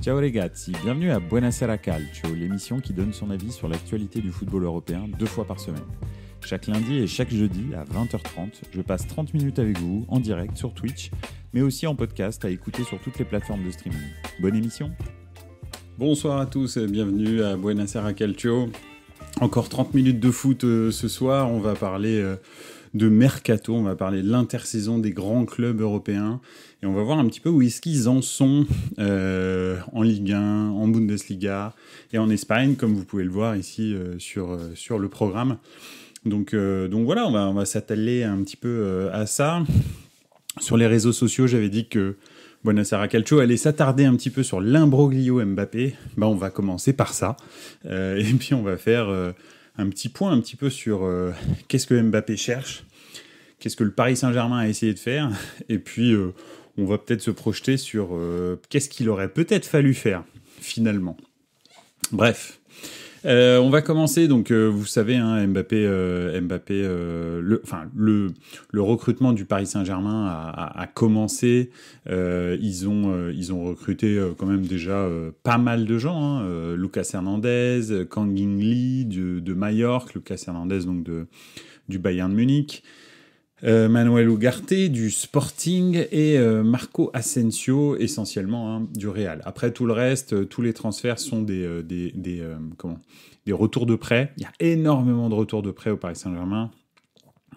Ciao ragazzi, bienvenue à Buonasera Calcio, l'émission qui donne son avis sur l'actualité du football européen 2 fois par semaine. Chaque lundi et chaque jeudi à 20h30, je passe 30 minutes avec vous en direct sur Twitch, mais aussi en podcast à écouter sur toutes les plateformes de streaming. Bonne émission. Bonsoir à tous et bienvenue à Buonasera Calcio. Encore 30 minutes de foot ce soir, on va parler de Mercato, on va parler de l'intersaison des grands clubs européens et on va voir un petit peu où est-ce qu'ils en sont en Ligue 1, en Bundesliga et en Espagne, comme vous pouvez le voir ici sur le programme. Donc voilà, on va s'atteler un petit peu à ça. Sur les réseaux sociaux, j'avais dit que Buonasera Calcio allait s'attarder un petit peu sur l'imbroglio Mbappé. On va commencer par ça. Et puis on va faire un petit point un petit peu sur qu'est-ce que Mbappé cherche, qu'est-ce que le Paris Saint-Germain a essayé de faire, et puis on va peut-être se projeter sur qu'est-ce qu'il aurait peut-être fallu faire, finalement. Bref. On va commencer, donc vous savez, hein, Mbappé, le recrutement du Paris Saint-Germain a commencé. Ils ont recruté quand même déjà pas mal de gens. Hein, Lucas Hernandez, Kang In Lee de Majorque, Lucas Hernandez donc du Bayern de Munich. Manuel Ugarte du Sporting et Marco Asensio essentiellement du Real. Après tout le reste, tous les transferts sont des retours de prêt. Il y a énormément de retours de prêt au Paris Saint-Germain.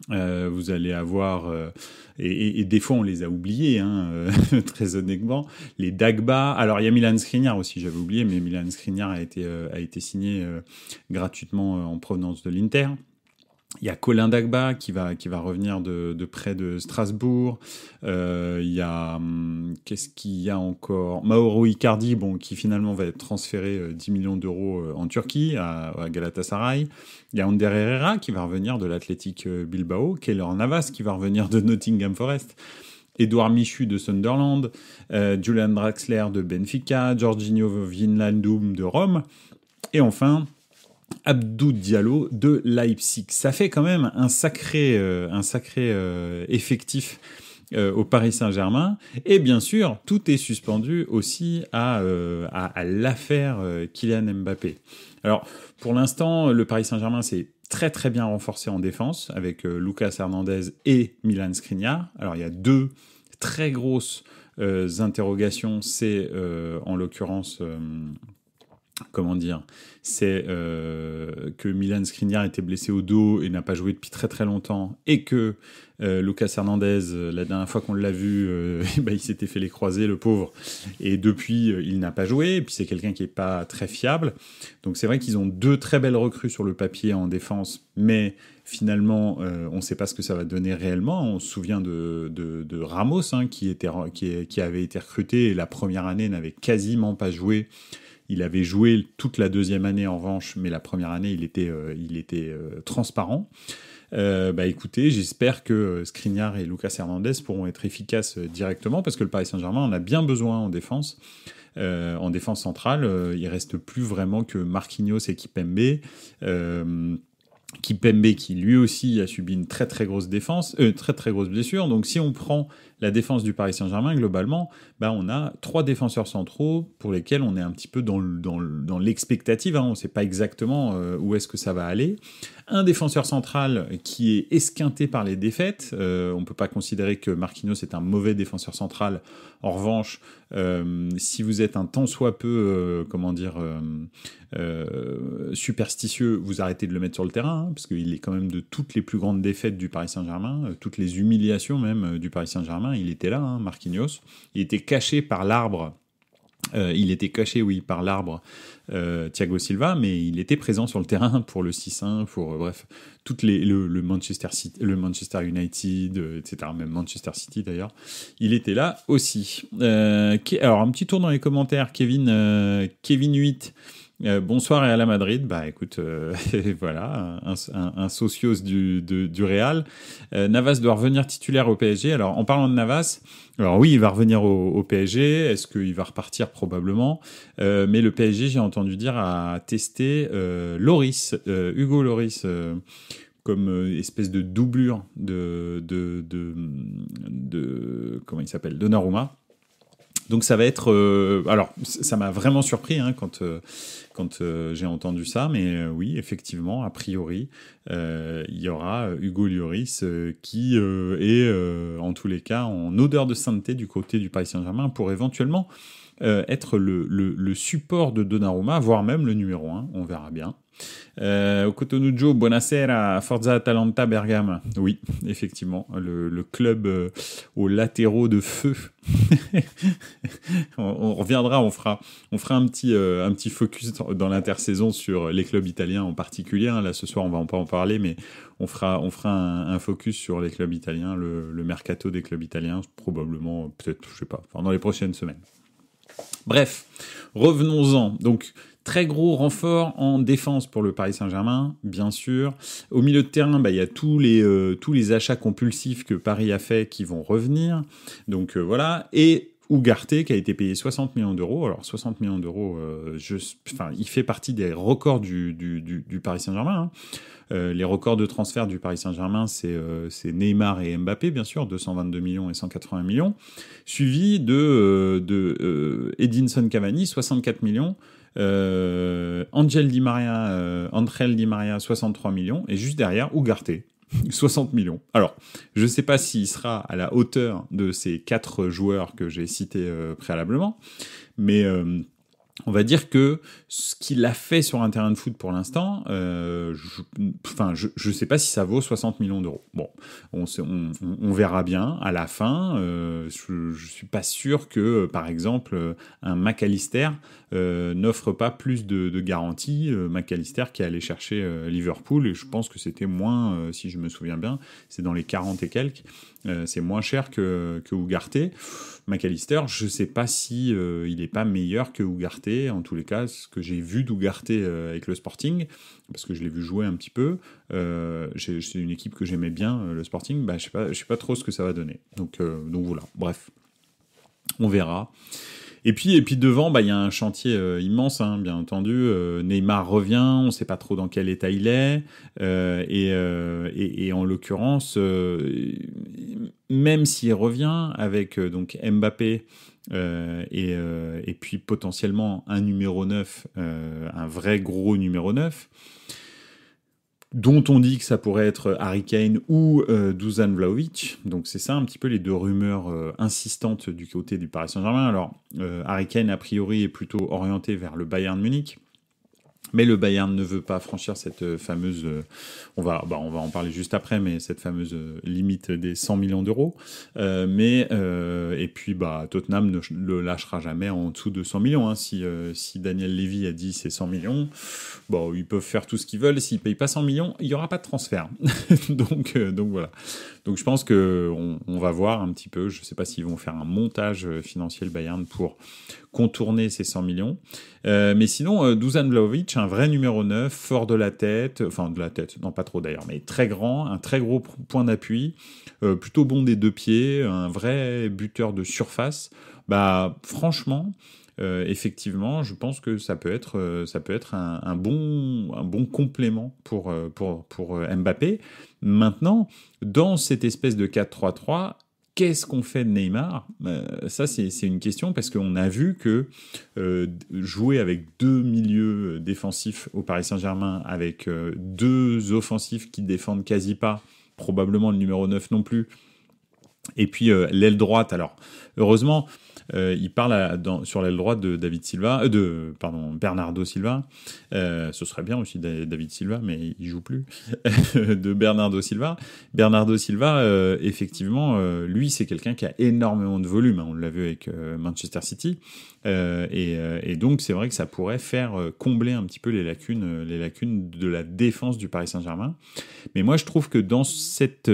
Vous allez avoir et des fois on les a oubliés très honnêtement, les Dagba. Alors il y a Milan Skriniar aussi, j'avais oublié, mais Milan Skriniar a été signé gratuitement en provenance de l'Inter. Il y a Colin Dagba qui va revenir de près de Strasbourg. Il y a qu'est-ce qu'il y a encore, Mauro Icardi, qui finalement va être transféré 10 millions d'euros en Turquie à Galatasaray. Il y a Ander Herrera qui va revenir de l'Athletic Bilbao. Keylor Navas qui va revenir de Nottingham Forest. Edouard Michu de Sunderland. Julian Draxler de Benfica. Jorginho Wijnaldum de Rome. Et enfin Abdou Diallo de Leipzig. Ça fait quand même un sacré effectif au Paris Saint-Germain. Et bien sûr, tout est suspendu aussi à l'affaire Kylian Mbappé. Alors, pour l'instant, le Paris Saint-Germain s'est très très bien renforcé en défense avec Lucas Hernandez et Milan Skriniar. Alors, il y a deux très grosses interrogations. C'est en l'occurrence... c'est que Milan Skriniar était blessé au dos et n'a pas joué depuis très très longtemps, et que Lucas Hernandez, la dernière fois qu'on l'a vu, il s'était fait les croisés, le pauvre, et depuis il n'a pas joué, et puis c'est quelqu'un qui n'est pas très fiable. Donc c'est vrai qu'ils ont deux très belles recrues sur le papier en défense, mais finalement on ne sait pas ce que ça va donner réellement. On se souvient de Ramos qui avait été recruté et la première année n'avait quasiment pas joué. Il avait joué toute la deuxième année en revanche, mais la première année, il était transparent. Écoutez, j'espère que Skriniar et Lucas Hernandez pourront être efficaces directement, parce que le Paris Saint-Germain en a bien besoin en défense. En défense centrale, il reste plus vraiment que Marquinhos et Kimpembe. Kimpembe qui lui aussi a subi une très très grosse très très grosse blessure. Donc si on prend la défense du Paris Saint-Germain, globalement, on a 3 défenseurs centraux pour lesquels on est un petit peu dans l'expectative. On ne sait pas exactement où est-ce que ça va aller. Un défenseur central qui est esquinté par les défaites. On ne peut pas considérer que Marquinhos est un mauvais défenseur central. En revanche, si vous êtes un tant soit peu, superstitieux, vous arrêtez de le mettre sur le terrain, parce qu'il est quand même de toutes les plus grandes défaites du Paris Saint-Germain, toutes les humiliations même du Paris Saint-Germain, il était là, Marquinhos. Il était caché par l'arbre. Thiago Silva, mais il était présent sur le terrain pour le 6-1, pour le Manchester City, le Manchester United, etc. Même Manchester City d'ailleurs, il était là aussi. Alors un petit tour dans les commentaires, Kevin 8. Bonsoir et à la Madrid. Écoute, voilà, un socios du Real. Navas doit revenir titulaire au PSG. Alors, en parlant de Navas, alors oui, il va revenir au PSG. Est-ce qu'il va repartir? Probablement. Mais le PSG, j'ai entendu dire, a testé Hugo Lloris, comme espèce de doublure de comment il s'appelle, Donnarumma. Donc ça va être... alors, ça m'a vraiment surpris quand j'ai entendu ça, mais oui, effectivement, a priori, il y aura Hugo Lloris qui est, en tous les cas, en odeur de sainteté du côté du Paris Saint-Germain pour éventuellement être le support de Donnarumma, voire même le numéro 1, on verra bien. Cotonou, buonasera, Forza Atalanta Bergame. Oui, effectivement, le club aux latéraux de feu. on reviendra, on fera un petit focus dans l'intersaison sur les clubs italiens en particulier. Là, ce soir, on va pas en parler, mais on fera un focus sur les clubs italiens, le mercato des clubs italiens, probablement, peut-être, je sais pas, dans les prochaines semaines. Bref, revenons-en. Donc, très gros renfort en défense pour le Paris Saint-Germain, bien sûr. Au milieu de terrain, il y a tous les achats compulsifs que Paris a fait qui vont revenir. Donc voilà. Et Ugarte qui a été payé 60 millions d'euros. Alors 60 millions d'euros, il fait partie des records du Paris Saint-Germain. Les records de transfert du Paris Saint-Germain, c'est Neymar et Mbappé, bien sûr, 222 millions et 180 millions, suivi de Edinson Cavani, 64 millions, Angel Di Maria, 63 millions, et juste derrière, Ugarte, 60 millions. Alors, je ne sais pas s'il sera à la hauteur de ces 4 joueurs que j'ai cités préalablement, mais... on va dire que ce qu'il a fait sur un terrain de foot pour l'instant, je sais pas si ça vaut 60 millions d'euros. Bon, on verra bien à la fin. Je suis pas sûr que, par exemple, un McAllister n'offre pas plus de garanties. McAllister qui est allé chercher Liverpool, et je pense que c'était moins, si je me souviens bien, c'est dans les 40 et quelques. C'est moins cher que Ugarte. McAllister, je ne sais pas si il n'est pas meilleur que Ugarte. En tous les cas, ce que j'ai vu d'Ugarte avec le Sporting, parce que je l'ai vu jouer un petit peu, c'est une équipe que j'aimais bien, le Sporting. Je sais pas trop ce que ça va donner. Donc voilà. Bref, on verra. Et puis devant, il y a un chantier immense, bien entendu. Neymar revient, on ne sait pas trop dans quel état il est, et en l'occurrence, même s'il revient avec donc Mbappé et puis potentiellement un numéro 9, un vrai gros numéro 9, dont on dit que ça pourrait être Harry Kane ou Dusan Vlahovic. Donc c'est ça un petit peu les deux rumeurs insistantes du côté du Paris Saint-Germain. Alors Harry Kane a priori est plutôt orienté vers le Bayern Munich. Mais le Bayern ne veut pas franchir cette fameuse, on va en parler juste après, mais cette fameuse limite des 100 millions d'euros. Et puis Tottenham ne le lâchera jamais en dessous de 100 millions. Si Daniel Levy a dit c'est 100 millions, ils peuvent faire tout ce qu'ils veulent. S'ils ne payent pas 100 millions, il n'y aura pas de transfert. donc voilà. Donc je pense qu'on va voir un petit peu, je ne sais pas s'ils vont faire un montage financier le Bayern pour contourner ces 100 millions. Mais sinon, Dusan Vlahovic, un vrai numéro 9, fort de la tête, non pas trop d'ailleurs, mais très grand, un très gros point d'appui, plutôt bon des deux pieds, un vrai buteur de surface. Franchement, effectivement, je pense que ça peut être un bon complément pour Mbappé. Maintenant, dans cette espèce de 4-3-3, qu'est-ce qu'on fait de Neymar ? Ça, c'est une question, parce qu'on a vu que jouer avec deux milieux défensifs au Paris Saint-Germain, avec deux offensifs qui défendent quasi pas, probablement le numéro 9 non plus, et puis l'aile droite, alors heureusement, il parle sur l'aile droite de Bernardo Silva. Ce serait bien aussi David Silva, mais il joue plus. De Bernardo Silva. Bernardo Silva, effectivement, lui, c'est quelqu'un qui a énormément de volume. On l'a vu avec Manchester City. Et donc, c'est vrai que ça pourrait faire combler un petit peu les lacunes de la défense du Paris Saint-Germain. Mais moi, je trouve que dans cette...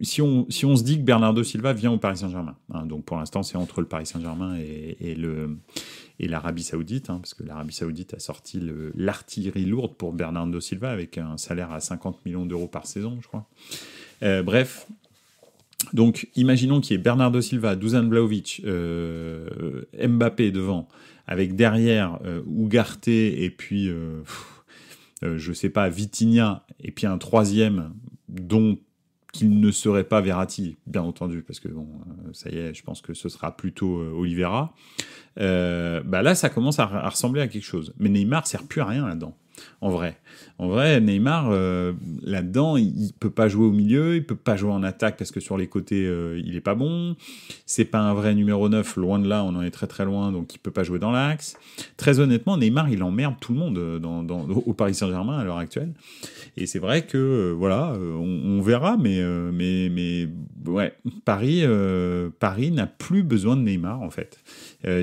si on se dit que Bernardo Silva vient au Paris Saint-Germain, donc pour l'instant, c'est entre le Paris Saint-Germain et l'Arabie Saoudite, parce que l'Arabie Saoudite a sorti l'artillerie lourde pour Bernardo Silva avec un salaire à 50 millions d'euros par saison, je crois. Bref, donc imaginons qu'il y ait Bernardo Silva, Dusan Vlahovic, Mbappé devant, avec derrière Ugarte et puis, je sais pas, Vitinha, et puis un troisième qu'il ne serait pas Verratti, bien entendu, parce que bon, ça y est, je pense que ce sera plutôt Oliveira. Là, ça commence à ressembler à quelque chose. Mais Neymar sert plus à rien là-dedans. En vrai, Neymar, là-dedans, il peut pas jouer au milieu, il peut pas jouer en attaque parce que sur les côtés, il est pas bon. C'est pas un vrai numéro 9, loin de là, on en est très très loin, donc il peut pas jouer dans l'axe. Très honnêtement, Neymar, il emmerde tout le monde au Paris Saint-Germain à l'heure actuelle. Et c'est vrai que, on verra, mais ouais, Paris n'a plus besoin de Neymar, en fait.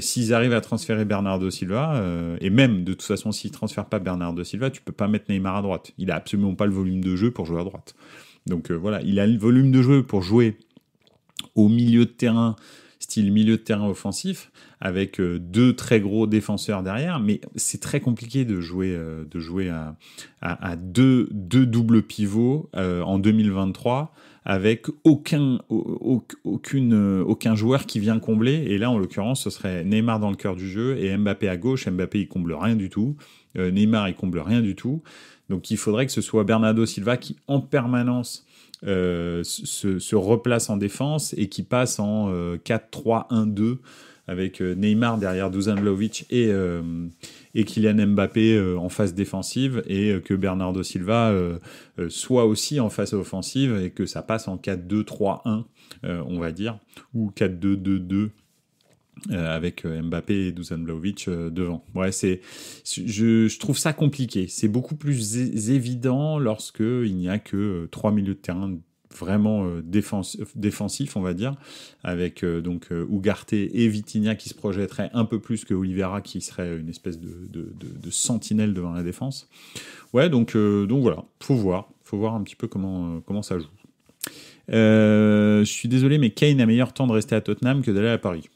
S'ils arrivent à transférer Bernardo Silva, et même, de toute façon, s'ils transfèrent pas Bernardo Silva, tu peux pas mettre Neymar à droite. Il a absolument pas le volume de jeu pour jouer à droite. Donc il a le volume de jeu pour jouer au milieu de terrain, style milieu de terrain offensif, avec deux très gros défenseurs derrière, mais c'est très compliqué de jouer à deux doubles pivots en 2023 avec aucun joueur qui vient combler. Et là, en l'occurrence, ce serait Neymar dans le cœur du jeu et Mbappé à gauche. Mbappé, il comble rien du tout. Neymar, il comble rien du tout. Donc, il faudrait que ce soit Bernardo Silva qui, en permanence, se replace en défense et qui passe en 4-3-1-2 avec Neymar derrière Dusan Vlahovic et Kylian Mbappé en phase défensive, et que Bernardo Silva soit aussi en phase offensive, et que ça passe en 4-2-3-1, on va dire, ou 4-2-2-2 avec Mbappé et Dusan Vlahovic devant. Ouais, je trouve ça compliqué. C'est beaucoup plus évident lorsqu'il n'y a que 3 milieux de terrain vraiment défensifs, on va dire, avec Ugarte et Vitinha qui se projetteraient un peu plus que Oliveira, qui serait une espèce de sentinelle devant la défense. Ouais, donc voilà, faut voir un petit peu comment ça joue. Je suis désolé, mais Kane a meilleur temps de rester à Tottenham que d'aller à Paris.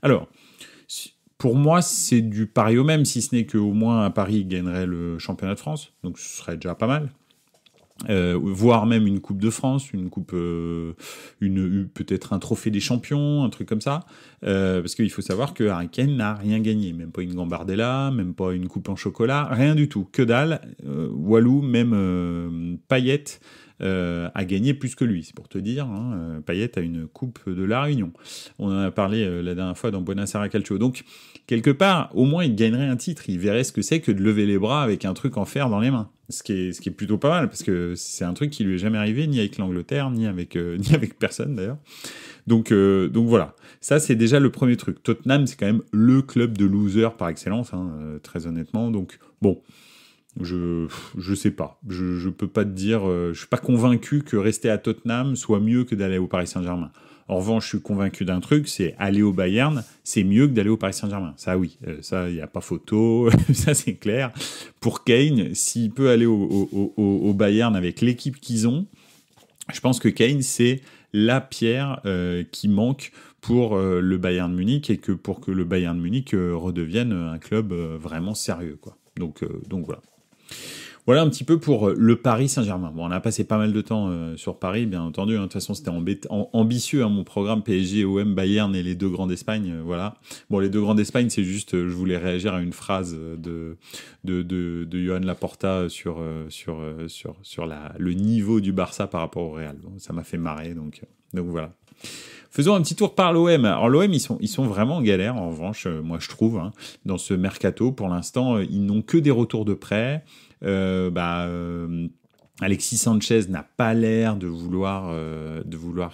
Alors, pour moi, c'est du pareil au même, si ce n'est qu'au moins à Paris, il gagnerait le championnat de France, donc ce serait déjà pas mal. Voire même une coupe de France, une coupe, peut-être un trophée des champions, un truc comme ça, parce qu'il faut savoir que Harry Kane n'a rien gagné, même pas une Gambardella, même pas une coupe en chocolat, rien du tout, que dalle. Walou, même Payet a gagné plus que lui, c'est pour te dire. Payet a une coupe de la Réunion. On en a parlé la dernière fois dans Buonasera Calcio. Donc quelque part, au moins il gagnerait un titre, il verrait ce que c'est que de lever les bras avec un truc en fer dans les mains. Ce qui est plutôt pas mal, parce que c'est un truc qui lui est jamais arrivé, ni avec l'Angleterre, ni avec personne d'ailleurs. Donc voilà, ça c'est déjà le premier truc. Tottenham, c'est quand même le club de losers par excellence, très honnêtement. Donc bon, je sais pas, je peux pas te dire, je suis pas convaincu que rester à Tottenham soit mieux que d'aller au Paris Saint-Germain. En revanche, je suis convaincu d'un truc, c'est aller au Bayern, c'est mieux que d'aller au Paris Saint-Germain. Ça, oui, ça, il n'y a pas photo, ça, c'est clair. Pour Kane, s'il peut aller au Bayern avec l'équipe qu'ils ont, je pense que Kane, c'est la pierre qui manque pour le Bayern Munich, et que pour que le Bayern Munich redevienne un club vraiment sérieux, quoi. Donc voilà. Voilà un petit peu pour le Paris Saint-Germain. Bon, on a passé pas mal de temps sur Paris, bien entendu. De toute façon, c'était ambitieux, mon programme PSG, OM, Bayern et les deux grands d'Espagne. Voilà. Bon, les deux grands d'Espagne, c'est juste, je voulais réagir à une phrase de Johan Laporta sur le niveau du Barça par rapport au Real. Bon, ça m'a fait marrer, donc voilà. Faisons un petit tour par l'OM. Alors l'OM, ils sont vraiment en galère, en revanche, moi je trouve, dans ce mercato. Pour l'instant, ils n'ont que des retours de prêt. Alexis Sanchez n'a pas l'air de vouloir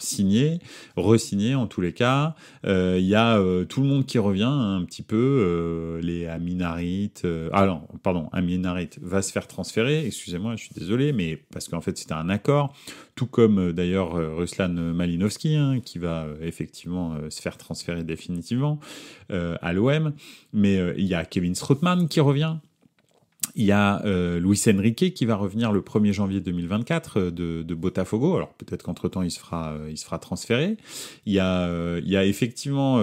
signer, re-signer en tous les cas. Il y a tout le monde qui revient un petit peu, les Amin Harit. Amin Harit va se faire transférer. Excusez-moi, je suis désolé, mais parce qu'en fait c'était un accord. Tout comme d'ailleurs Ruslan Malinovski, qui va effectivement se faire transférer définitivement à l'OM. Mais il y a Kevin Strootman qui revient. Il y a Luis Enrique qui va revenir le 1er janvier 2024 de Botafogo. Alors peut-être qu'entre-temps il se fera transférer. Il y a effectivement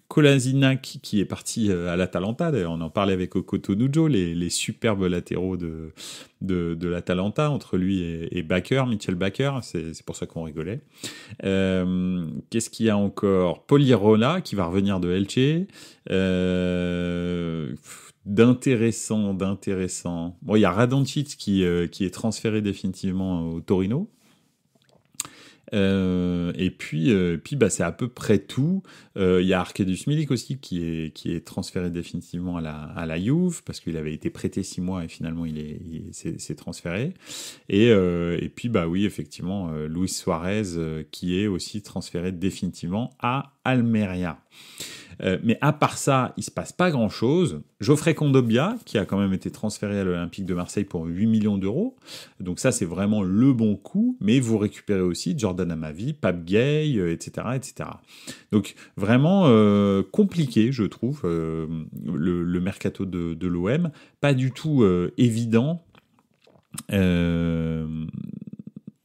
Kolasinac qui est parti à l'Atalanta. D'ailleurs, on en parlait avec Okoto Nujo, les superbes latéraux de l'Atalanta, entre lui et Bakker, Mitchell Bakker. C'est pour ça qu'on rigolait. Qu'est-ce qu'il y a encore? Polirola qui va revenir de Elche. D'intéressant. Bon, il y a Radonjic qui est transféré définitivement au Torino. Et puis bah, c'est à peu près tout. Il y a Arkadiusz Milik aussi qui est transféré définitivement à la Juve parce qu'il avait été prêté 6 mois et finalement il s'est transféré. Et puis bah oui, effectivement, Luis Suarez qui est aussi transféré définitivement à Almeria. Mais à part ça, il se passe pas grand-chose. Geoffrey Kondogbia, qui a quand même été transféré à l'Olympique de Marseille pour 8 millions d'euros. Donc ça, c'est vraiment le bon coup. Mais vous récupérez aussi Jordan Amavi, Pape Gueye, etc., etc. Donc vraiment compliqué, je trouve, le mercato de l'OM. Pas du tout évident.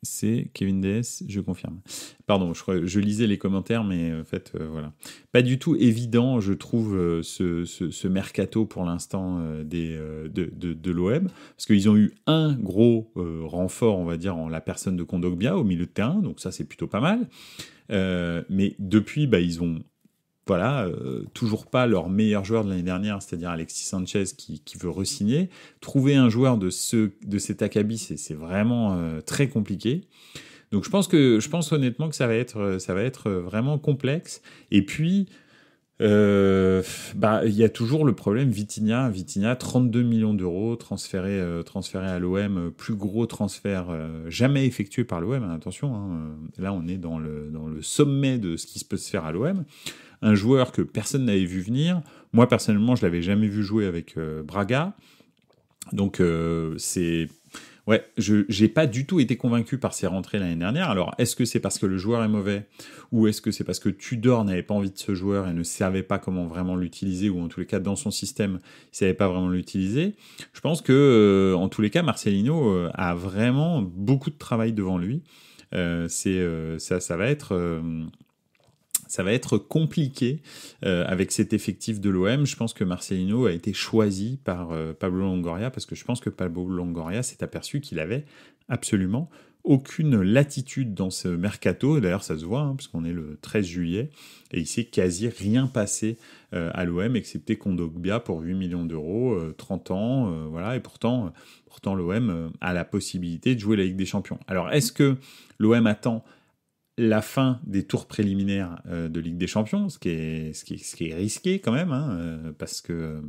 C'est Kevin DS, je confirme. Pardon, je lisais les commentaires, mais en fait, voilà. Pas du tout évident, je trouve, ce mercato pour l'instant de l'OM, parce qu'ils ont eu un gros renfort, on va dire, en la personne de Kondogbia au milieu de terrain, donc ça, c'est plutôt pas mal. Mais depuis, bah, ils ont toujours pas leur meilleur joueur de l'année dernière, c'est-à-dire Alexis Sanchez qui veut re-signer. Trouver un joueur de cet acabit, c'est vraiment très compliqué. Donc je pense honnêtement que ça va être vraiment complexe. Et puis il y a toujours le problème Vitinha, 32 millions d'euros transféré à l'OM, plus gros transfert jamais effectué par l'OM, attention, hein, là on est dans le sommet de ce qui peut se faire à l'OM. Un joueur que personne n'avait vu venir. Moi, personnellement, je l'avais jamais vu jouer avec Braga. Donc, j'ai pas du tout été convaincu par ses rentrées l'année dernière. Alors, est-ce que c'est parce que le joueur est mauvais ou est-ce que c'est parce que Tudor n'avait pas envie de ce joueur et ne savait pas comment vraiment l'utiliser, ou en tous les cas, dans son système, il savait pas vraiment l'utiliser? Je pense que, en tous les cas, Marcelino a vraiment beaucoup de travail devant lui. Ça va être compliqué avec cet effectif de l'OM. Je pense que Marcelino a été choisi par Pablo Longoria parce que je pense que Pablo Longoria s'est aperçu qu'il avait absolument aucune latitude dans ce mercato. D'ailleurs, ça se voit, hein, parce qu'on est le 13 juillet, et il s'est quasi rien passé à l'OM, excepté Kondogbia pour 8 millions d'euros, 30 ans, voilà, et pourtant l'OM a la possibilité de jouer la Ligue des Champions. Alors, est-ce que l'OM attend la fin des tours préliminaires de Ligue des Champions, ce qui est risqué quand même, hein, parce que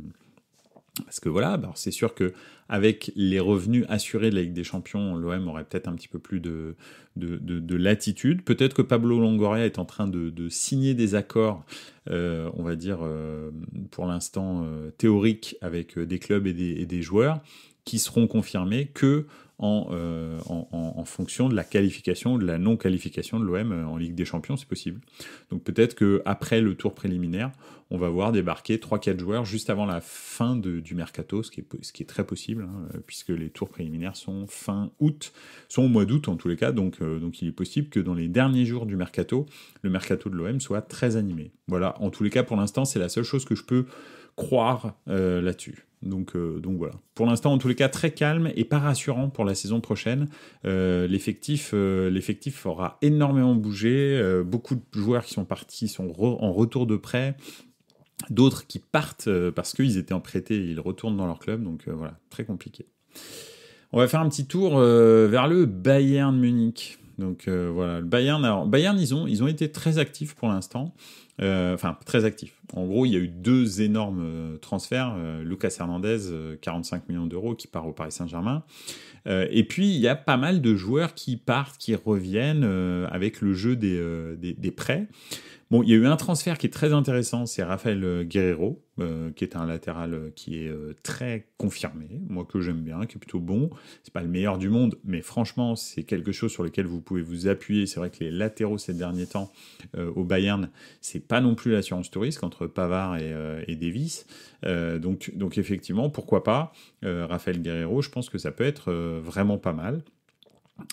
voilà, alors c'est sûr que avec les revenus assurés de la Ligue des Champions, l'OM aurait peut-être un petit peu plus de latitude. Peut-être que Pablo Longoria est en train de signer des accords, on va dire, pour l'instant théoriques, avec des clubs et des joueurs qui seront confirmés que en fonction de la qualification ou de la non-qualification de l'OM en Ligue des Champions, c'est possible. Donc peut-être qu'après le tour préliminaire, on va voir débarquer 3-4 joueurs juste avant la fin du mercato, ce qui est très possible, hein, puisque les tours préliminaires sont fin août, sont au mois d'août en tous les cas, donc il est possible que dans les derniers jours du mercato, le mercato de l'OM soit très animé. Voilà, en tous les cas, pour l'instant, c'est la seule chose que je peux croire là-dessus. Donc voilà. Pour l'instant, en tous les cas, très calme et pas rassurant pour la saison prochaine. L'effectif aura énormément bougé. Beaucoup de joueurs qui sont partis sont en retour de prêt. D'autres qui partent parce qu'ils étaient en prêté et ils retournent dans leur club. Donc voilà, très compliqué. On va faire un petit tour vers le Bayern Munich. Donc voilà, le Bayern. Alors, Bayern, ils ont été très actifs pour l'instant. Enfin, très actifs. En gros, il y a eu 2 énormes transferts. Lucas Hernandez, 45 millions d'euros, qui part au Paris Saint-Germain. Et puis, il y a pas mal de joueurs qui partent, qui reviennent avec le jeu des prêts. Bon, il y a eu un transfert qui est très intéressant, c'est Raphaël Guerreiro, qui est un latéral qui est très confirmé, moi que j'aime bien, qui est plutôt bon. C'est pas le meilleur du monde, mais franchement, c'est quelque chose sur lequel vous pouvez vous appuyer. C'est vrai que les latéraux ces derniers temps au Bayern, c'est pas non plus l'assurance tout risque entre Pavard et Davies. Donc effectivement, pourquoi pas Raphaël Guerreiro, je pense que ça peut être vraiment pas mal.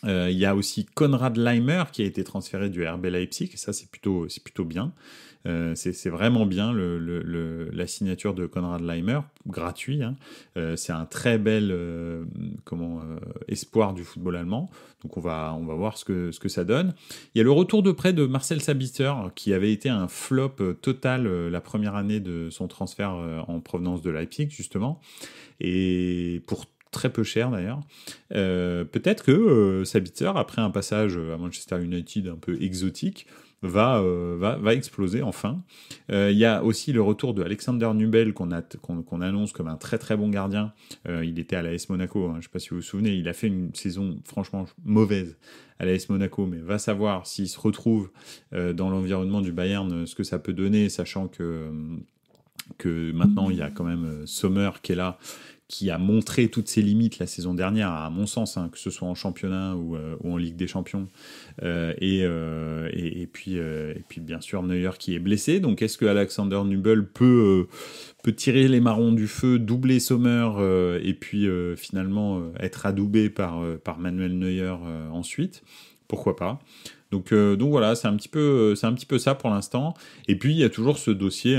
Il y a aussi Konrad Laimer qui a été transféré du RB Leipzig, et ça c'est plutôt bien. C'est vraiment bien la signature de Konrad Laimer, gratuit. Hein. C'est un très bel espoir du football allemand. Donc on va voir ce que ça donne. Il y a le retour de prêt de Marcel Sabitzer qui avait été un flop total la première année de son transfert en provenance de Leipzig justement. Et pour très peu cher d'ailleurs. Peut-être que Sabitzer, après un passage à Manchester United un peu exotique, va exploser enfin. Il y a aussi le retour de Alexander Nubel qu'on annonce comme un très très bon gardien. Il était à l'AS Monaco, hein, je ne sais pas si vous vous souvenez, il a fait une saison franchement mauvaise à l'AS Monaco, mais va savoir s'il se retrouve dans l'environnement du Bayern, ce que ça peut donner, sachant que maintenant il y a quand même Sommer qui est là, qui a montré toutes ses limites la saison dernière, à mon sens, hein, que ce soit en championnat ou en Ligue des Champions. Et puis bien sûr Neuer qui est blessé. Donc est-ce que Alexander Nubel peut tirer les marrons du feu, doubler Sommer et puis finalement être adoubé par Manuel Neuer ensuite? Pourquoi pas? Donc voilà, c'est un petit peu ça pour l'instant. Et puis il y a toujours ce dossier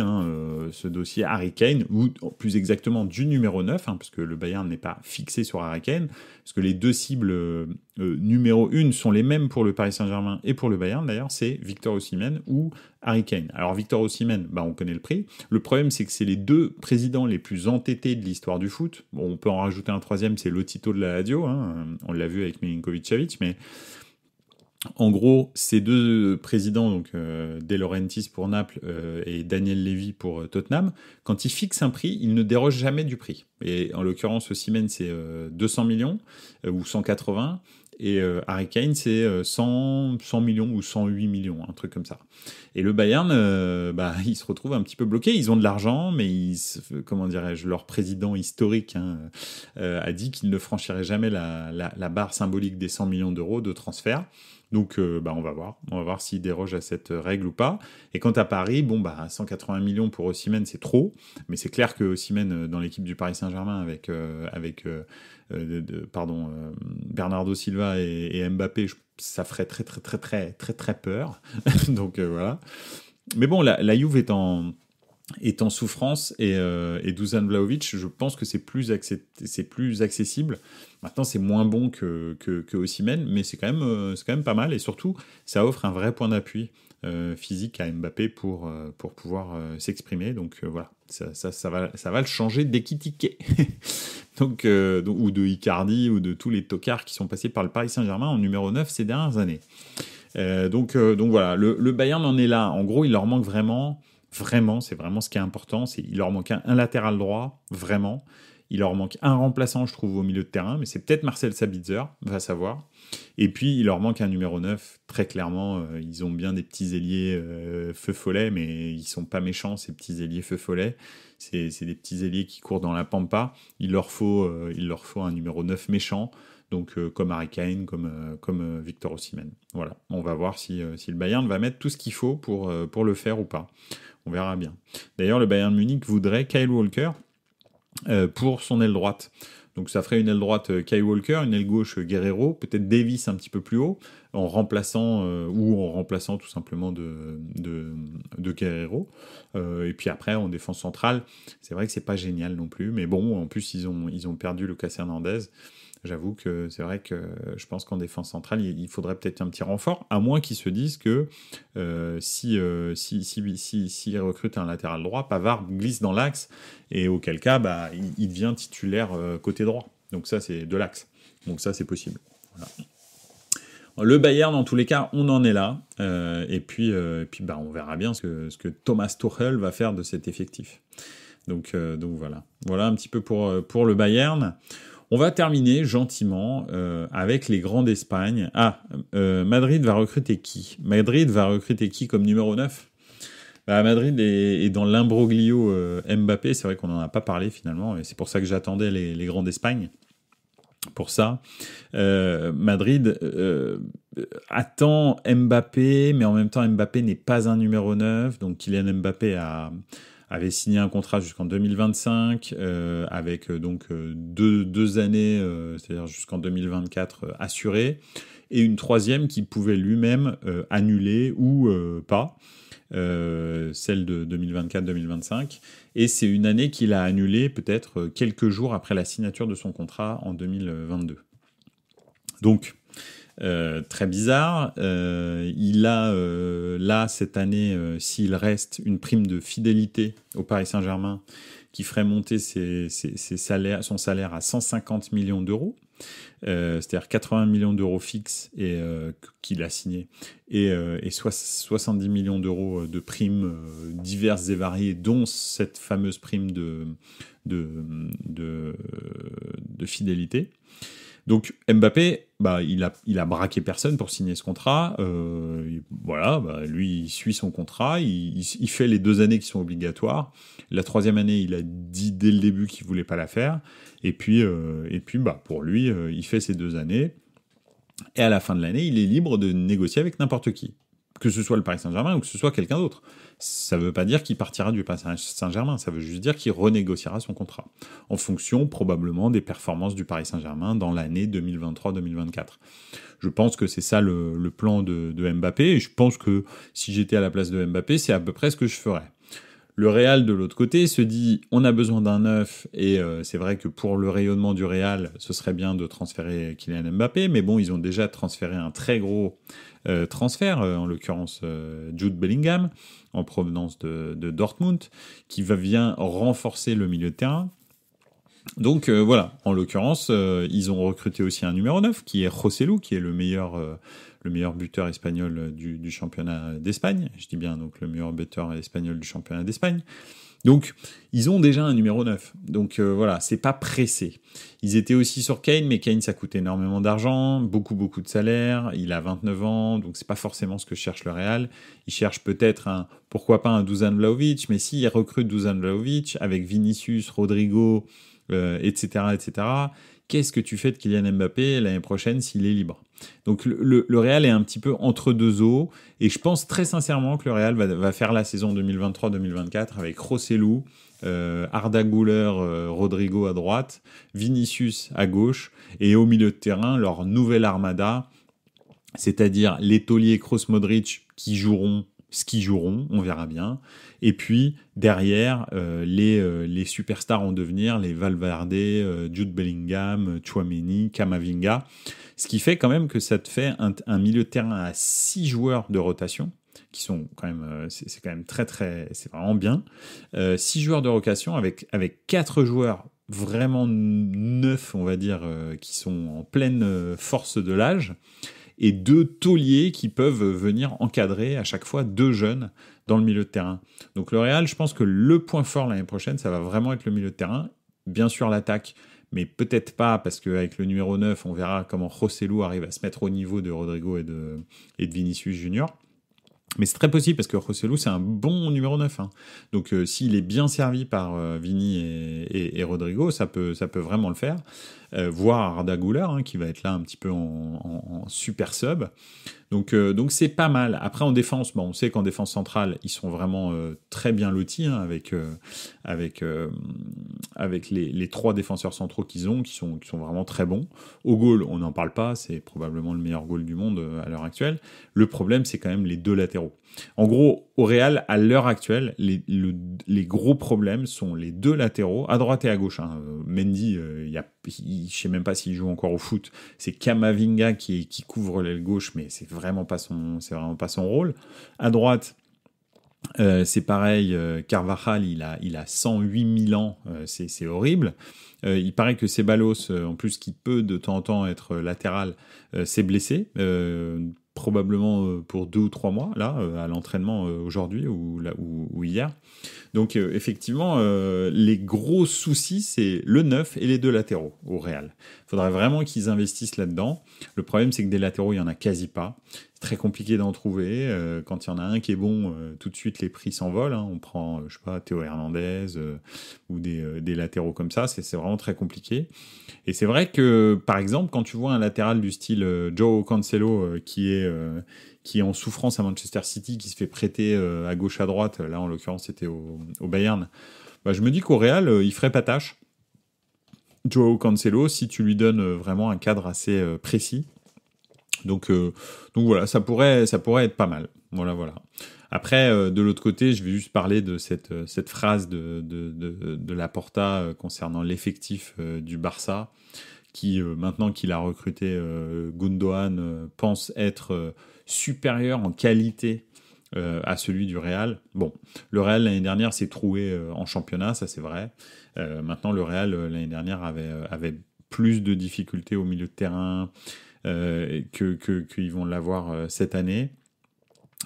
Harry Kane, ou plus exactement du numéro 9, hein, parce que le Bayern n'est pas fixé sur Harry Kane, parce que les deux cibles numéro 1 sont les mêmes pour le Paris Saint-Germain et pour le Bayern d'ailleurs, c'est Victor Osimhen ou Harry Kane. Alors Victor Osimhen, on connaît le prix. Le problème c'est que c'est les deux présidents les plus entêtés de l'histoire du foot. Bon, on peut en rajouter un troisième, c'est Lotito de la Lazio, hein, on l'a vu avec Milinkovic-Savic, mais en gros, ces deux présidents, donc De Laurentiis pour Naples et Daniel Levy pour Tottenham, quand ils fixent un prix, ils ne dérogent jamais du prix. Et en l'occurrence, Osimhen, c'est 200 millions ou 180, et Harry Kane, c'est 100 millions ou 108 millions, un truc comme ça. Et le Bayern, ils se retrouvent un petit peu bloqués. Ils ont de l'argent, mais leur président historique a dit qu'il ne franchirait jamais la barre symbolique des 100 millions d'euros de transfert. Donc, on va voir s'il déroge à cette règle ou pas. Et quant à Paris, 180 millions pour Osimhen, c'est trop. Mais c'est clair que Osimhen, dans l'équipe du Paris Saint-Germain, avec Bernardo Silva et Mbappé, ça ferait très, très, très, très, très, très peur. Donc, voilà. Mais bon, la Juve est en souffrance et Dusan Vlahovic, je pense que c'est plus accessible. Maintenant, c'est moins bon que Osimhen, mais c'est quand même pas mal, et surtout, ça offre un vrai point d'appui physique à Mbappé pour pouvoir s'exprimer. Donc voilà, ça va le changer d'Ekitike. donc, ou de Icardi, ou de tous les tocards qui sont passés par le Paris Saint-Germain en numéro 9 ces dernières années. Donc voilà, le Bayern en est là. En gros, il leur manque vraiment, c'est vraiment ce qui est important, il leur manque un latéral droit, vraiment. Il leur manque un remplaçant, je trouve, au milieu de terrain, mais c'est peut-être Marcel Sabitzer, va savoir. Et puis, il leur manque un numéro 9, très clairement. Ils ont bien des petits ailiers feu follet, mais ils sont pas méchants, ces petits ailiers feu follet. C'est des petits ailiers qui courent dans la pampa. Il leur faut un numéro 9 méchant, donc comme Harry Kane, comme Victor Osimhen. Voilà, on va voir si le Bayern va mettre tout ce qu'il faut pour le faire ou pas. On verra bien. D'ailleurs, le Bayern Munich voudrait Kyle Walker pour son aile droite. Donc ça ferait une aile droite Kyle Walker, une aile gauche Guerrero, peut-être Davis un petit peu plus haut, en remplaçant tout simplement de Guerrero. Et puis après, en défense centrale, c'est vrai que c'est pas génial non plus, mais bon, en plus ils ont perdu Lucas Hernandez. J'avoue que c'est vrai que je pense qu'en défense centrale, il faudrait peut-être un petit renfort, à moins qu'ils se disent que s'ils recrutent un latéral droit, Pavard glisse dans l'axe, et auquel cas, il devient titulaire côté droit. Donc ça, c'est de l'axe. Donc ça, c'est possible. Voilà. Le Bayern, dans tous les cas, on en est là. Et puis on verra bien ce que Thomas Tuchel va faire de cet effectif. Donc voilà. Voilà un petit peu pour le Bayern. On va terminer gentiment avec les grands d'Espagne. Madrid va recruter qui ? Madrid va recruter qui comme numéro 9 ? Madrid est dans l'imbroglio Mbappé. C'est vrai qu'on n'en a pas parlé finalement, et c'est pour ça que j'attendais les grands d'Espagne. Pour ça, Madrid attend Mbappé, mais en même temps Mbappé n'est pas un numéro 9, donc Kylian Mbappé avait signé un contrat jusqu'en 2025 avec deux années, c'est-à-dire jusqu'en 2024 assurées, et une troisième qui pouvait lui-même annuler ou pas, celle de 2024-2025. Et c'est une année qu'il a annulée peut-être quelques jours après la signature de son contrat en 2022. Donc, très bizarre. Il a là cette année, s'il reste, une prime de fidélité au Paris Saint-Germain qui ferait monter son salaire à 150 millions d'euros. C'est-à-dire 80 millions d'euros fixes qu'il a signé et 70 millions d'euros de primes diverses et variées, dont cette fameuse prime de fidélité. Donc Mbappé, il a braqué personne pour signer ce contrat. Lui, il suit son contrat, il fait les 2 années qui sont obligatoires. La 3e année, il a dit dès le début qu'il voulait pas la faire. Et puis, pour lui, il fait ces 2 années. Et à la fin de l'année, il est libre de négocier avec n'importe qui. Que ce soit le Paris Saint-Germain ou que ce soit quelqu'un d'autre. Ça ne veut pas dire qu'il partira du Paris Saint-Germain, ça veut juste dire qu'il renégociera son contrat, en fonction probablement des performances du Paris Saint-Germain dans l'année 2023-2024. Je pense que c'est ça le plan de Mbappé, et je pense que si j'étais à la place de Mbappé, c'est à peu près ce que je ferais. Le Real, de l'autre côté, se dit on a besoin d'un neuf, et c'est vrai que pour le rayonnement du Real, ce serait bien de transférer Kylian Mbappé, mais bon, ils ont déjà transféré un très gros transfert, en l'occurrence Jude Bellingham, en provenance de Dortmund, qui vient renforcer le milieu de terrain. Donc en l'occurrence, ils ont recruté aussi un numéro 9, qui est Joselu, qui est le meilleur buteur espagnol du championnat d'Espagne. Je dis bien donc le meilleur buteur espagnol du championnat d'Espagne. Donc, ils ont déjà un numéro 9. Donc c'est pas pressé. Ils étaient aussi sur Kane, mais Kane, ça coûte énormément d'argent, beaucoup de salaire. Il a 29 ans, donc c'est pas forcément ce que cherche le Real. Ils cherchent peut-être pourquoi pas un Dusan Vlahovic, mais s'ils recrutent Dusan Vlahovic avec Vinicius, Rodrigo, etc., qu'est-ce que tu fais de Kylian Mbappé l'année prochaine s'il est libre? Donc le Real est un petit peu entre deux eaux, et je pense très sincèrement que le Real va faire la saison 2023-2024 avec Joselu, Arda Güler, Rodrigo à droite, Vinicius à gauche, et au milieu de terrain, leur nouvelle armada, c'est-à-dire les tauliers Kroos, Modric qui joueront ce qu'ils joueront, on verra bien. Et puis, derrière, les superstars en devenir, les Valverde, Jude Bellingham, Tchouaméni, Camavinga. Ce qui fait quand même que ça te fait un milieu de terrain à 6 joueurs de rotation, qui sont quand même, c'est quand même c'est vraiment bien. 6 joueurs de rotation avec 4 joueurs vraiment neufs, on va dire, qui sont en pleine force de l'âge, et 2 tauliers qui peuvent venir encadrer à chaque fois 2 jeunes dans le milieu de terrain. Donc le Real, je pense que le point fort l'année prochaine, ça va vraiment être le milieu de terrain. Bien sûr l'attaque, mais peut-être pas, parce qu'avec le numéro 9, on verra comment Joselu arrive à se mettre au niveau de Rodrigo et de Vinicius Junior. Mais c'est très possible, parce que Joselu, c'est un bon numéro 9. Hein. Donc s'il est bien servi par Vini et Rodrigo, ça peut vraiment le faire. Voire Arda Güler, qui va être là un petit peu en super sub. Donc c'est pas mal. Après en défense, on sait qu'en défense centrale, ils sont vraiment très bien lotis, avec les 3 défenseurs centraux qu'ils ont, qui sont vraiment très bons. Au goal, on n'en parle pas, c'est probablement le meilleur goal du monde à l'heure actuelle. Le problème, c'est quand même les 2 latéraux. En gros, au Real, à l'heure actuelle, les gros problèmes sont les 2 latéraux, à droite et à gauche. Mendy, je sais même pas s'il joue encore au foot. C'est Camavinga qui couvre l'aile gauche, mais c'est vraiment pas son rôle. À droite, c'est pareil, Carvajal, il a 108 000 ans, c'est horrible. Il paraît que Ceballos, en plus, qui peut de temps en temps être latéral, s'est blessé, probablement pour 2 ou 3 mois, là, à l'entraînement aujourd'hui ou hier. Donc effectivement, les gros soucis, c'est le 9 et les 2 latéraux au Real. Il faudrait vraiment qu'ils investissent là-dedans. Le problème, c'est que des latéraux, il n'y en a quasi pas. C'est très compliqué d'en trouver. Quand il y en a un qui est bon, tout de suite, les prix s'envolent. On prend, je sais pas, Théo Hernandez ou des latéraux comme ça. C'est vraiment très compliqué. Et c'est vrai que, par exemple, quand tu vois un latéral du style Joao Cancelo qui est en souffrance à Manchester City, qui se fait prêter à gauche à droite, là en l'occurrence c'était au Bayern, je me dis qu'au Real, il ferait pas tâche. Joao Cancelo, si tu lui donnes vraiment un cadre assez précis. Donc voilà, ça pourrait être pas mal. Voilà. Après, de l'autre côté, je vais juste parler de cette phrase de Laporta concernant l'effectif du Barça, qui, maintenant qu'il a recruté Gundogan, pense être supérieur en qualité à celui du Real. Bon, le Real l'année dernière s'est troué en championnat, ça c'est vrai. Maintenant, le Real l'année dernière avait plus de difficultés au milieu de terrain qu'ils vont l'avoir cette année.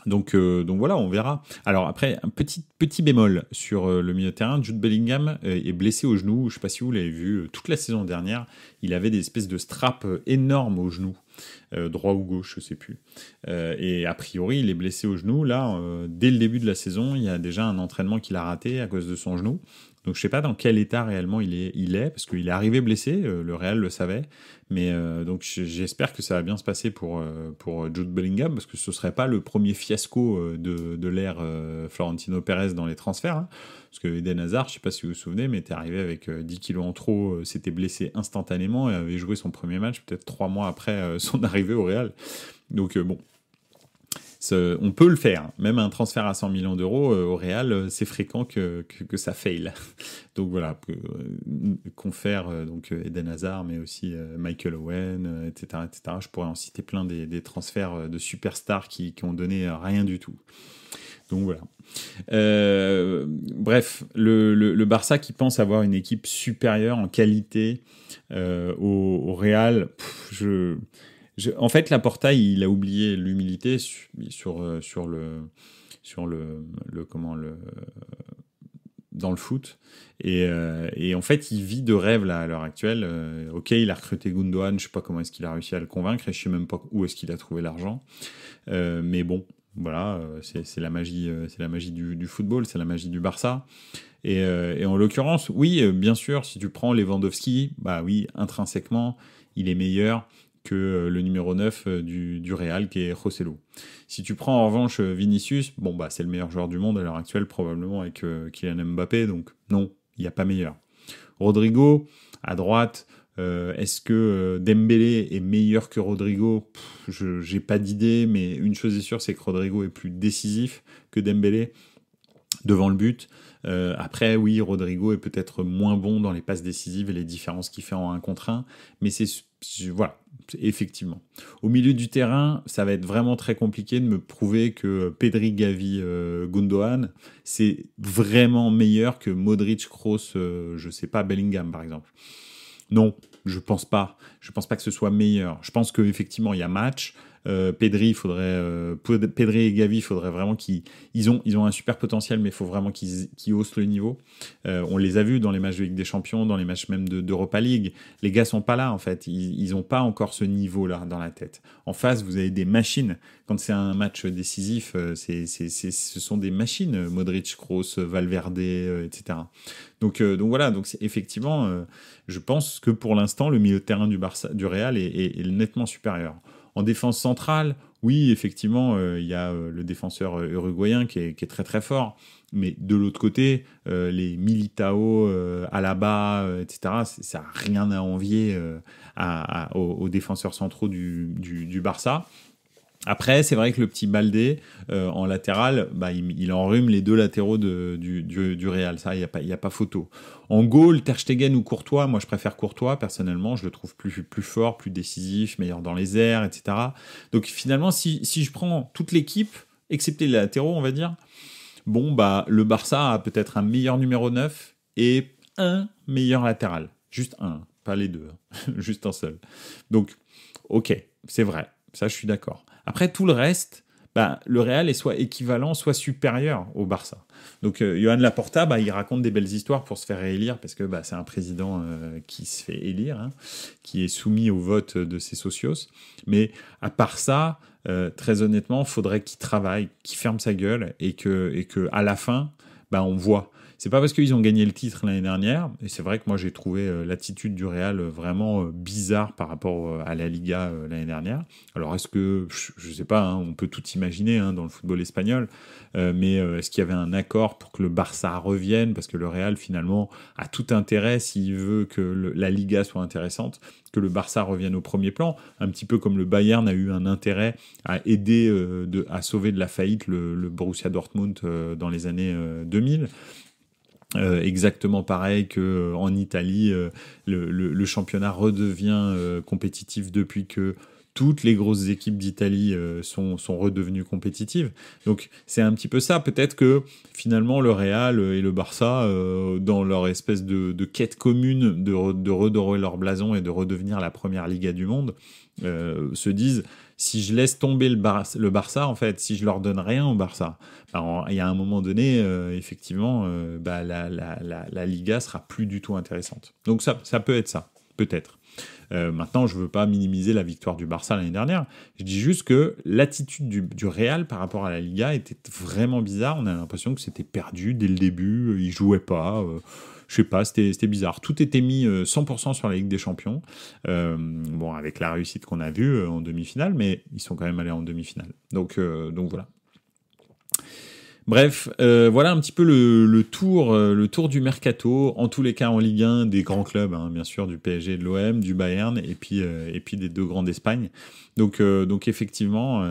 Donc voilà, on verra. Alors après, un petit bémol sur le milieu de terrain, Jude Bellingham est blessé au genou. Je ne sais pas si vous l'avez vu, toute la saison dernière, il avait des espèces de straps énormes au genou, droit ou gauche, je ne sais plus. Et a priori, il est blessé au genou. Là, dès le début de la saison, il y a déjà un entraînement qu'il a raté à cause de son genou. Donc je sais pas dans quel état réellement il est parce qu'il est arrivé blessé, le Real le savait, mais donc j'espère que ça va bien se passer pour Jude Bellingham parce que ce serait pas le premier fiasco de l'ère Florentino Pérez dans les transferts, hein, parce que Eden Hazard, je sais pas si vous vous souvenez, mais était arrivé avec 10 kilos en trop, s'était blessé instantanément et avait joué son premier match peut-être 3 mois après son arrivée au Real. Donc bon. On peut le faire, même un transfert à 100 millions d'euros au Real, c'est fréquent que ça fail. Donc voilà, confère donc Eden Hazard, mais aussi Michael Owen, etc., etc. Je pourrais en citer plein des transferts de superstars qui ont donné rien du tout. Donc voilà. Bref, le Barça qui pense avoir une équipe supérieure en qualité au Real, en fait, Laporta, il a oublié l'humilité dans le foot. Et en fait, il vit de rêve là, à l'heure actuelle. Ok, il a recruté Gundogan, je sais pas comment est-ce qu'il a réussi à le convaincre, et je sais même pas où est-ce qu'il a trouvé l'argent. Mais bon, voilà, c'est la magie du football, c'est la magie du Barça. Et en l'occurrence, oui, bien sûr, si tu prends Lewandowski, bah oui, intrinsèquement, il est meilleur que le numéro 9 du Real, qui est Joselu. Si tu prends en revanche Vinicius, bon bah c'est le meilleur joueur du monde à l'heure actuelle, probablement avec Kylian Mbappé, donc non, il n'y a pas meilleur. Rodrigo, à droite, est-ce que Dembélé est meilleur que Rodrigo ? J'ai pas d'idée, mais une chose est sûre, c'est que Rodrigo est plus décisif que Dembélé devant le but. Après, oui, Rodrigo est peut-être moins bon dans les passes décisives et les différences qu'il fait en 1 contre 1, mais voilà, effectivement. Au milieu du terrain, ça va être vraiment très compliqué de me prouver que Pedri, Gavi, Gundogan, c'est vraiment meilleur que Modric, Kroos, je sais pas, Bellingham, par exemple. Non, je pense pas. Je pense pas que ce soit meilleur. Je pense qu'effectivement, il y a match. Pedri et Gavi, il faudrait vraiment qu'ils ont un super potentiel, mais il faut vraiment qu'ils haussent le niveau. On les a vus dans les matchs de Ligue des Champions, dans les matchs même d'Europa League. Les gars sont pas là, en fait. Ils ont pas encore ce niveau-là dans la tête. En face, vous avez des machines. Quand c'est un match décisif, ce sont des machines. Modric, Kroos, Valverde, etc. Donc voilà. Donc effectivement, je pense que pour l'instant, le milieu de terrain du Real est nettement supérieur. En défense centrale, oui, effectivement, il y a le défenseur uruguayen qui est très très fort. Mais de l'autre côté, les Militao, Alaba, etc., ça n'a rien à envier aux défenseurs centraux du Barça. Après, c'est vrai que le petit Baldé, en latéral, bah, il enrhume les deux latéraux du Real. Ça, il y a pas photo. En goal, Ter Stegen ou Courtois, moi je préfère Courtois, personnellement. Je le trouve plus fort, plus décisif, meilleur dans les airs, etc. Donc finalement, si je prends toute l'équipe, excepté les latéraux, on va dire, bon, bah, le Barça a peut-être un meilleur numéro 9 et un meilleur latéral. Juste un, pas les deux. Juste un seul. Donc, ok, c'est vrai. Ça, je suis d'accord. Après, tout le reste, bah, le Real est soit équivalent, soit supérieur au Barça. Donc, Johan Laporta, bah, il raconte des belles histoires pour se faire réélire, parce que bah, c'est un président qui se fait élire, hein, qui est soumis au vote de ses socios. Mais à part ça, très honnêtement, il faudrait qu'il travaille, qu'il ferme sa gueule, et que à la fin, bah, on voit. C'est pas parce qu'ils ont gagné le titre l'année dernière, et c'est vrai que moi j'ai trouvé l'attitude du Real vraiment bizarre par rapport à la Liga l'année dernière. Alors est-ce que, je sais pas, hein, on peut tout imaginer hein, dans le football espagnol, mais est-ce qu'il y avait un accord pour que le Barça revienne ? Parce que le Real finalement a tout intérêt, s'il veut que la Liga soit intéressante, que le Barça revienne au premier plan, un petit peu comme le Bayern a eu un intérêt à aider à sauver de la faillite le Borussia Dortmund dans les années 2000. Exactement pareil qu'en Italie, le championnat redevient compétitif depuis que toutes les grosses équipes d'Italie sont redevenues compétitives. Donc c'est un petit peu ça. Peut-être que finalement le Real et le Barça, dans leur espèce de quête commune de redorer leur blason et de redevenir la première Liga du monde, se disent, si je laisse tomber le Barça, en fait, si je leur donne rien au Barça, il y a un moment donné, effectivement, la Liga sera plus du tout intéressante. Donc ça peut être ça, peut-être. Maintenant, je ne veux pas minimiser la victoire du Barça l'année dernière. Je dis juste que l'attitude du Real par rapport à la Liga était vraiment bizarre. On a l'impression que c'était perdu dès le début. Ils ne jouaient pas. Je sais pas, c'était bizarre. Tout était mis 100% sur la Ligue des Champions. Bon, avec la réussite qu'on a vue en demi-finale, mais ils sont quand même allés en demi-finale. Donc voilà. Bref, voilà un petit peu le tour du mercato, en tous les cas en Ligue 1, des grands clubs, hein, bien sûr, du PSG, de l'OM, du Bayern, et puis des deux grands d'Espagne. Donc effectivement,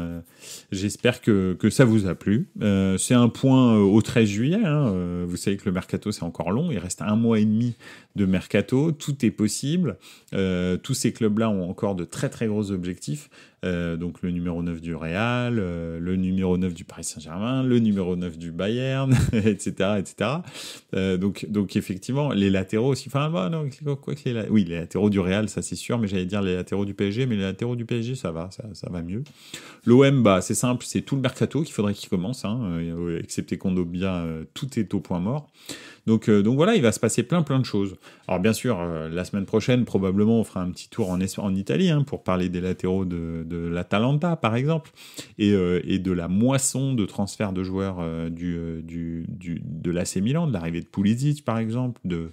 j'espère que ça vous a plu. C'est un point au 13 juillet. Hein, vous savez que le mercato, c'est encore long. Il reste 1 mois et demi de mercato. Tout est possible. Tous ces clubs-là ont encore de très très gros objectifs. Donc le numéro 9 du Real, le numéro 9 du Paris Saint-Germain, le numéro 9 du Bayern, etc. Donc effectivement, les latéraux aussi. Enfin, non, quoi que les latéraux du Real, ça c'est sûr, mais j'allais dire les latéraux du PSG, mais les latéraux du PSG, ça va mieux. L'OM, c'est simple, c'est tout le mercato qu'il faudrait qu'il commence, hein, excepté Kondogbia, tout est au point mort. Donc voilà, il va se passer plein de choses. Alors bien sûr, la semaine prochaine, probablement, on fera un petit tour en Italie, hein, pour parler des latéraux de l'Atalanta, par exemple, et de la moisson de transfert de joueurs de l'AC Milan, de l'arrivée de Pulisic, par exemple, de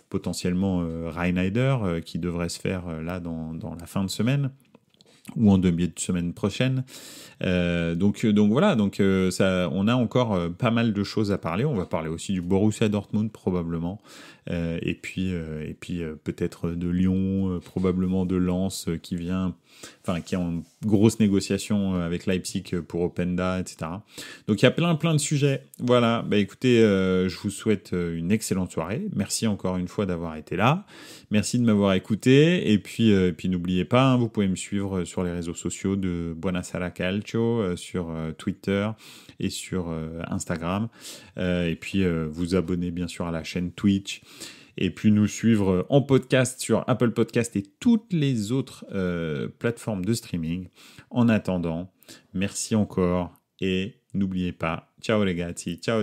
potentiellement Reinheider, qui devrait se faire là dans la fin de semaine, ou en début de semaine prochaine. Donc voilà, on a encore pas mal de choses à parler. On va parler aussi du Borussia Dortmund probablement, et puis peut-être de Lyon, probablement de Lens qui est en grosse négociation avec Leipzig pour Openda, etc. Donc il y a plein de sujets. Voilà, écoutez, je vous souhaite une excellente soirée. Merci encore une fois d'avoir été là. Merci de m'avoir écouté. Et puis n'oubliez pas, hein, vous pouvez me suivre sur les réseaux sociaux de Buonasera Calcio, sur Twitter et sur Instagram. Et puis vous abonner bien sûr à la chaîne Twitch. Et puis nous suivre en podcast sur Apple Podcast et toutes les autres plateformes de streaming. En attendant, merci encore et n'oubliez pas, ciao ragazzi, ciao.